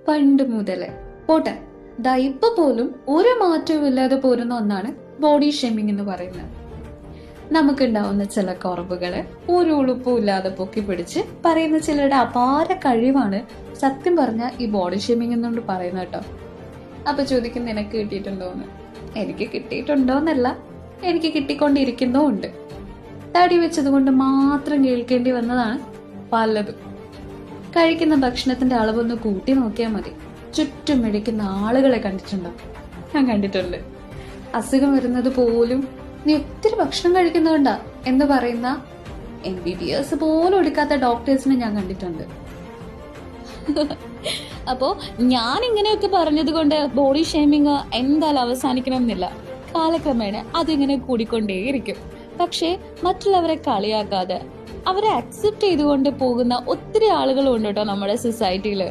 പണ്ട് മുതലേ പോട്ടെ, ദാ ഇപ്പൊ പോലും ഒരു മാറ്റവും ഇല്ലാതെ പോരുന്ന ഒന്നാണ് ബോഡി ഷേമിംഗ് എന്ന് പറയുന്നത്. നമുക്കുണ്ടാവുന്ന ചില കുറവുകള് ഒരു ഉളുപ്പും ഇല്ലാതെ പൊക്കി പിടിച്ച് പറയുന്ന ചിലരുടെ അപാര കഴിവാണ് സത്യം പറഞ്ഞ ഈ ബോഡി ഷേമിംഗ് എന്നുകൊണ്ട് പറയുന്നത് കേട്ടോ. അപ്പൊ ചോദിക്കും, നിനക്ക് കിട്ടിയിട്ടുണ്ടോന്ന്? എനിക്ക് കിട്ടിയിട്ടുണ്ടോന്നല്ല, എനിക്ക് കിട്ടിക്കൊണ്ടിരിക്കുന്നോ ഉണ്ട്. തടി വെച്ചത് കൊണ്ട് മാത്രം കേൾക്കേണ്ടി വന്നതാണ് പലതും. കഴിക്കുന്ന ഭക്ഷണത്തിന്റെ അളവൊന്ന് കൂട്ടി നോക്കിയാൽ മതി, ചുറ്റും മെടിക്കുന്ന ആളുകളെ കണ്ടിട്ടുണ്ടോ? ഞാൻ കണ്ടിട്ടുണ്ട്. അസുഖം വരുന്നത് പോലും നീ ഒത്തിരി ഭക്ഷണം കഴിക്കുന്നുണ്ടാ എന്ന് പറയുന്ന MBBS പോലും എടുക്കാത്ത ഡോക്ടേഴ്സിനെ ഞാൻ കണ്ടിട്ടുണ്ട്. അപ്പോ ഞാൻ ഇങ്ങനെയൊക്കെ പറഞ്ഞത് കൊണ്ട് ബോഡി ഷേമിങ് എന്തായാലും അവസാനിക്കണം എന്നില്ല. കാലക്രമേണ അതിങ്ങനെ കൂടിക്കൊണ്ടേയിരിക്കും. പക്ഷേ മറ്റുള്ളവരെ കളിയാക്കാതെ അവരെ അക്സെപ്റ്റ് ചെയ്തുകൊണ്ട് പോകുന്ന ഒത്തിരി ആളുകളും ഉണ്ട് കേട്ടോ നമ്മുടെ സൊസൈറ്റിയില്.